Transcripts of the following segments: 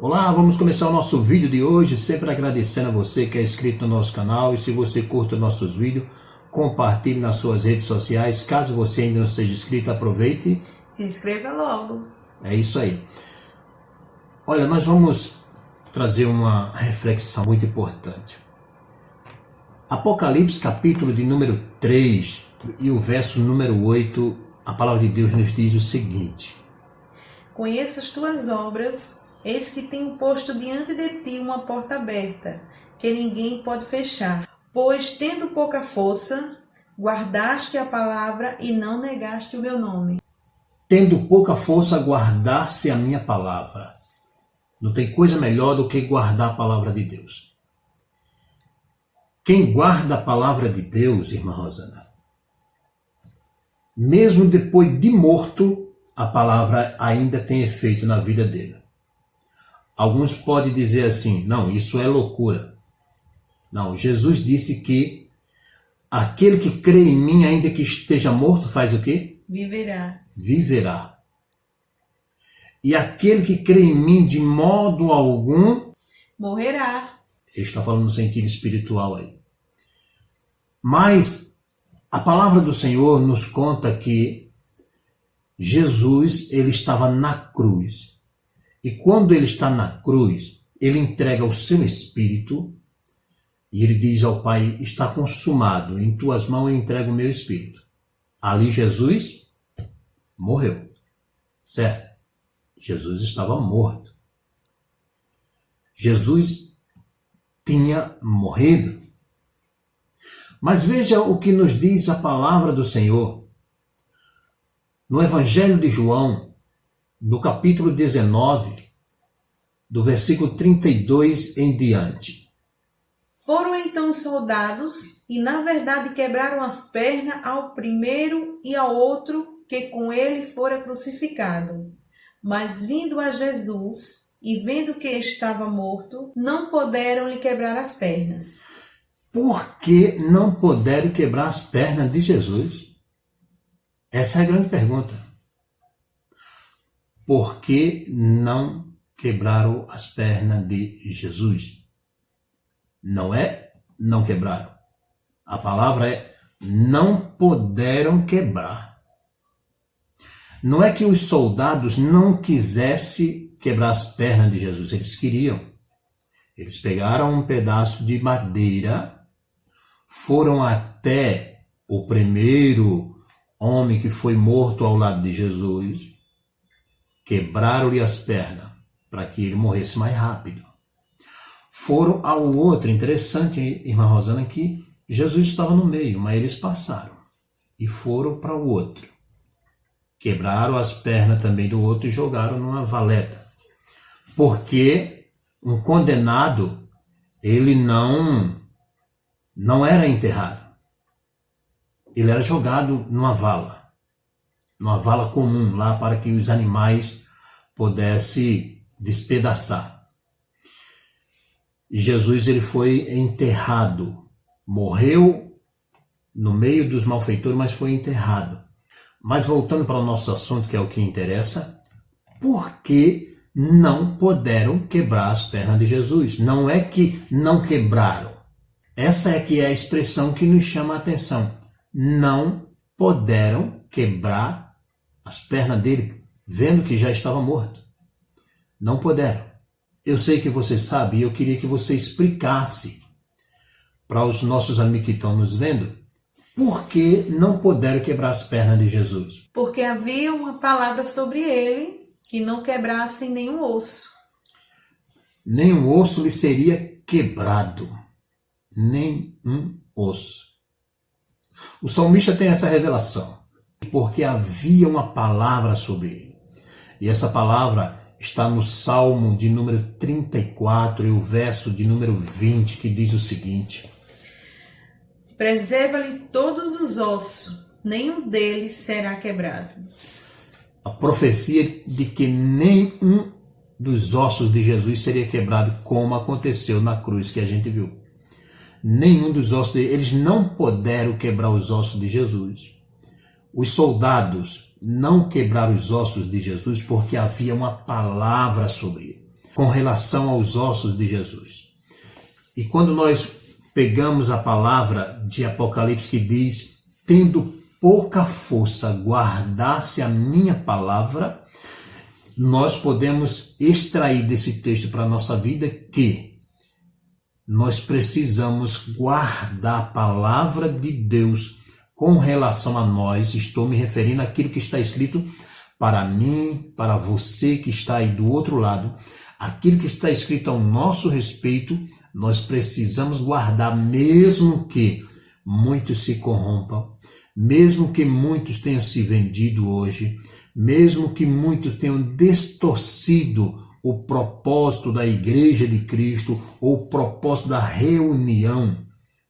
Olá, vamos começar o nosso vídeo de hoje, sempre agradecendo a você que é inscrito no nosso canal. E se você curte os nossos vídeos, compartilhe nas suas redes sociais. Caso você ainda não seja inscrito, aproveite. Se inscreva logo. É isso aí. Olha, nós vamos trazer uma reflexão muito importante. Apocalipse capítulo de número 3 e o verso número 8, a palavra de Deus nos diz o seguinte: Conheço as tuas obras, eis que tenho posto diante de ti uma porta aberta, que ninguém pode fechar. Pois, tendo pouca força, guardaste a palavra e não negaste o meu nome. Tendo pouca força, guardar-se a minha palavra. Não tem coisa melhor do que guardar a palavra de Deus. Quem guarda a palavra de Deus, irmã Rosana, mesmo depois de morto, a palavra ainda tem efeito na vida dele. Alguns podem dizer assim: não, isso é loucura. Não, Jesus disse que aquele que crê em mim, ainda que esteja morto, faz o quê? Viverá. Viverá. E aquele que crê em mim de modo algum, Morrerá. ele está falando no sentido espiritual aí. Mas a palavra do Senhor nos conta que Jesus, ele estava na cruz. E quando ele está na cruz, ele entrega o seu espírito e ele diz ao Pai: está consumado, em tuas mãos eu entrego o meu espírito. Ali Jesus morreu, certo? Jesus estava morto. Jesus tinha morrido. Mas veja o que nos diz a palavra do Senhor no Evangelho de João, no capítulo 19, do versículo 32 em diante. Foram então os soldados, e na verdade quebraram as pernas ao primeiro e ao outro que com ele fora crucificado. Mas vindo a Jesus, e vendo que estava morto, não puderam lhe quebrar as pernas. Por que não puderam quebrar as pernas de Jesus? Essa é a grande pergunta. Por que não quebraram as pernas de Jesus? Não é não quebraram. A palavra é não puderam quebrar. Não é que os soldados não quisessem quebrar as pernas de Jesus. Eles queriam. Eles pegaram um pedaço de madeira, foram até o primeiro homem que foi morto ao lado de Jesus, quebraram-lhe as pernas para que ele morresse mais rápido. Foram ao outro, interessante, irmã Rosana, que Jesus estava no meio, mas eles passaram e foram para o outro. Quebraram as pernas também do outro e jogaram numa valeta. Porque um condenado, ele não era enterrado. Ele era jogado numa vala comum, lá para que os animais pudessem despedaçar. E Jesus, ele foi enterrado, morreu no meio dos malfeitores, mas foi enterrado. Mas voltando para o nosso assunto, que é o que interessa, por que não puderam quebrar as pernas de Jesus? Não é que não quebraram. Essa é que é a expressão que nos chama a atenção. Não puderam quebrar as pernas dele, vendo que já estava morto. Não puderam. Eu sei que você sabe e eu queria que você explicasse para os nossos amigos que estão nos vendo por que não puderam quebrar as pernas de Jesus. Porque havia uma palavra sobre ele que não quebrasse nenhum osso. Nenhum osso lhe seria quebrado. Nenhum osso. O salmista tem essa revelação, porque havia uma palavra sobre ele. E essa palavra está no Salmo de número 34 e o verso de número 20, que diz o seguinte: Preserva-lhe todos os ossos, nenhum deles será quebrado. A profecia de que nenhum dos ossos de Jesus seria quebrado, como aconteceu na cruz que a gente viu. Nenhum dos ossos eles não puderam quebrar os ossos de Jesus. Os soldados não quebraram os ossos de Jesus porque havia uma palavra sobre ele. com relação aos ossos de Jesus. E quando nós pegamos a palavra de Apocalipse que diz, tendo pouca força, guardasse a minha palavra, nós podemos extrair desse texto para a nossa vida que nós precisamos guardar a palavra de Deus com relação a nós. Estou me referindo àquilo que está escrito para mim, para você que está aí do outro lado. Aquilo que está escrito ao nosso respeito, nós precisamos guardar, mesmo que muitos se corrompam, mesmo que muitos tenham se vendido hoje, mesmo que muitos tenham distorcido o propósito da Igreja de Cristo, ou o propósito da reunião,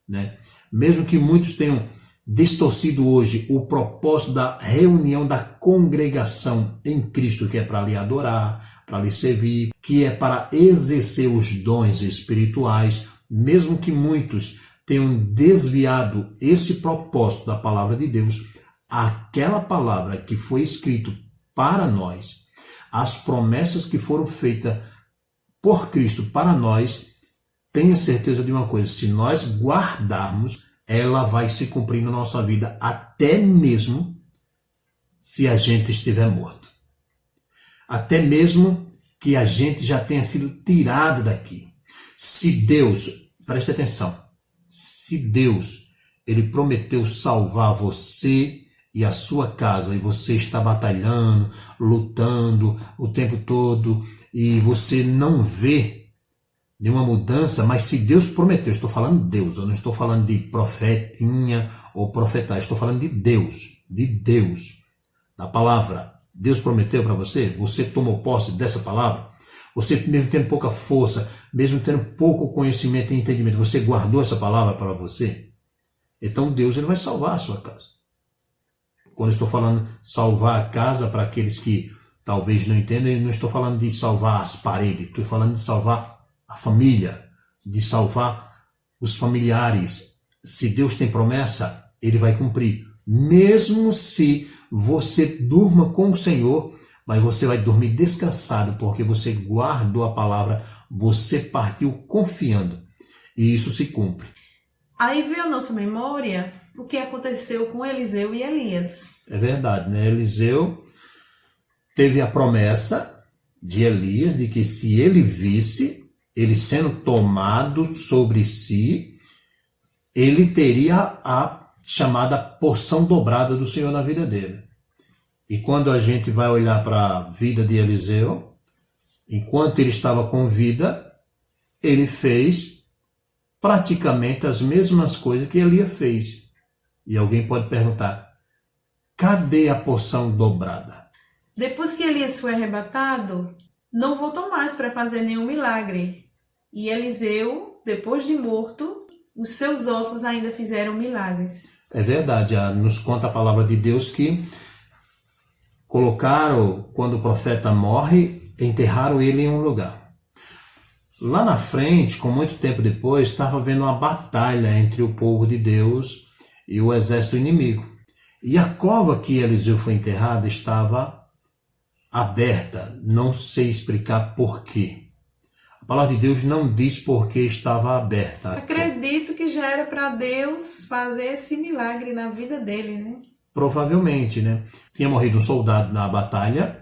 né? Mesmo que muitos tenham distorcido hoje o propósito da reunião da congregação em Cristo, que é para lhe adorar, para lhe servir, que é para exercer os dons espirituais, mesmo que muitos tenham desviado esse propósito da palavra de Deus, aquela palavra que foi escrita para nós, as promessas que foram feitas por Cristo para nós, tenha certeza de uma coisa, se nós guardarmos, ela vai se cumprir na nossa vida, até mesmo se a gente estiver morto. Até mesmo que a gente já tenha sido tirado daqui. Se Deus, preste atenção, se Deus, ele prometeu salvar você e a sua casa, e você está batalhando, lutando o tempo todo, e você não vê nenhuma mudança, mas se Deus prometeu, estou falando de Deus, eu não estou falando de profetinha ou profetar, estou falando de Deus, da palavra. Deus prometeu para você, você tomou posse dessa palavra, você mesmo tendo pouca força, mesmo tendo pouco conhecimento e entendimento, você guardou essa palavra para você, então Deus, ele vai salvar a sua casa. Quando eu estou falando salvar a casa, para aqueles que talvez não entendam, eu não estou falando de salvar as paredes, estou falando de salvar a família, de salvar os familiares. Se Deus tem promessa, ele vai cumprir. Mesmo se você durma com o Senhor, mas você vai dormir descansado, porque você guardou a palavra, você partiu confiando, e isso se cumpre. Aí veio a nossa memória o que aconteceu com Eliseu e Elias. É verdade, né? Eliseu teve a promessa de Elias, de que se ele visse, ele sendo tomado sobre si, ele teria a chamada porção dobrada do Senhor na vida dele. E quando a gente vai olhar para a vida de Eliseu, enquanto ele estava com vida, ele fez praticamente as mesmas coisas que Elias fez. E alguém pode perguntar, cadê a porção dobrada? Depois que Elias foi arrebatado, não voltou mais para fazer nenhum milagre. E Eliseu, depois de morto, os seus ossos ainda fizeram milagres. É verdade, nos conta a palavra de Deus que colocaram, quando o profeta morre, enterraram ele em um lugar. Lá na frente, com muito tempo depois, estava havendo uma batalha entre o povo de Deus e o exército inimigo. E a cova que Eliseu foi enterrado estava aberta, não sei explicar por quê. A palavra de Deus não diz por que estava aberta. Acredito que já era para Deus fazer esse milagre na vida dele, né? Provavelmente, né? Tinha morrido um soldado na batalha,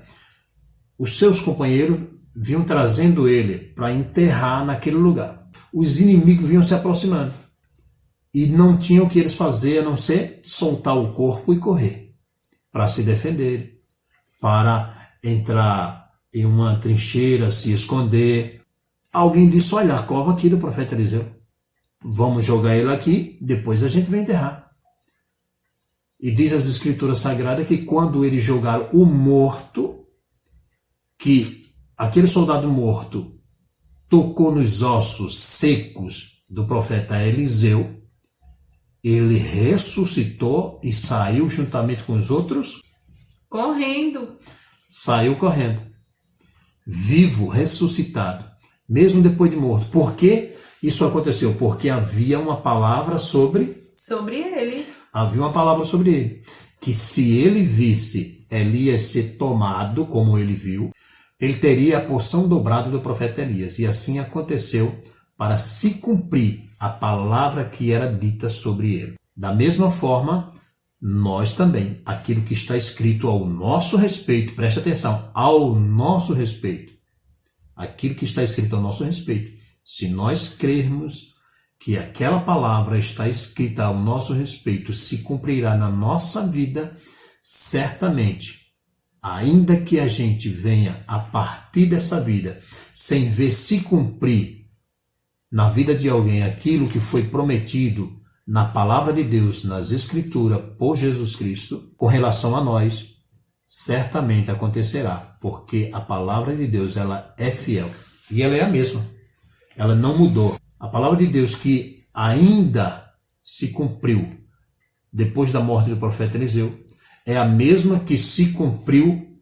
os seus companheiros vinham trazendo ele para enterrar naquele lugar. Os inimigos vinham se aproximando e não tinham o que eles fazer a não ser soltar o corpo e correr para se defender, para entrar em uma trincheira, se esconder. Alguém disse, olha a cova aqui do profeta Eliseu, vamos jogar ele aqui, depois a gente vai enterrar. E diz as escrituras sagradas que quando eles jogaram o morto, que aquele soldado morto tocou nos ossos secos do profeta Eliseu, ele ressuscitou e saiu juntamente com os outros? Correndo. Saiu correndo. Vivo, ressuscitado, mesmo depois de morto. Por que isso aconteceu? Porque havia uma palavra sobre ele. Havia uma palavra sobre ele. Que se ele visse Elias ser tomado, como ele viu, ele teria a porção dobrada do profeta Elias. E assim aconteceu para se cumprir a palavra que era dita sobre ele. Da mesma forma, nós também, aquilo que está escrito ao nosso respeito, preste atenção, ao nosso respeito, aquilo que está escrito ao nosso respeito, se nós crermos que aquela palavra está escrita ao nosso respeito, se cumprirá na nossa vida, certamente, ainda que a gente venha a partir dessa vida, sem ver se cumprir na vida de alguém aquilo que foi prometido na palavra de Deus, nas Escrituras, por Jesus Cristo, com relação a nós, certamente acontecerá, porque a palavra de Deus, ela é fiel. E ela é a mesma. Ela não mudou. A palavra de Deus que ainda se cumpriu depois da morte do profeta Eliseu, é a mesma que se cumpriu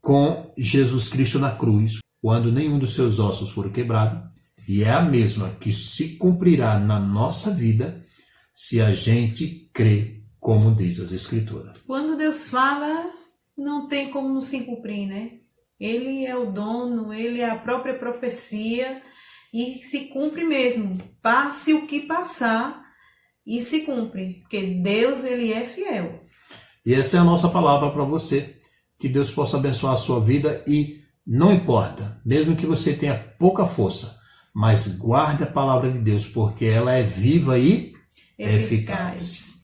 com Jesus Cristo na cruz, quando nenhum dos seus ossos foram quebrados, e é a mesma que se cumprirá na nossa vida se a gente crê como diz as Escrituras. Quando Deus fala, não tem como não se cumprir, né? Ele é o dono, ele é a própria profecia e se cumpre mesmo. Passe o que passar e se cumpre, porque Deus, ele é fiel. E essa é a nossa palavra para você. Que Deus possa abençoar a sua vida e não importa, mesmo que você tenha pouca força, mas guarde a palavra de Deus, porque ela é viva e eficaz.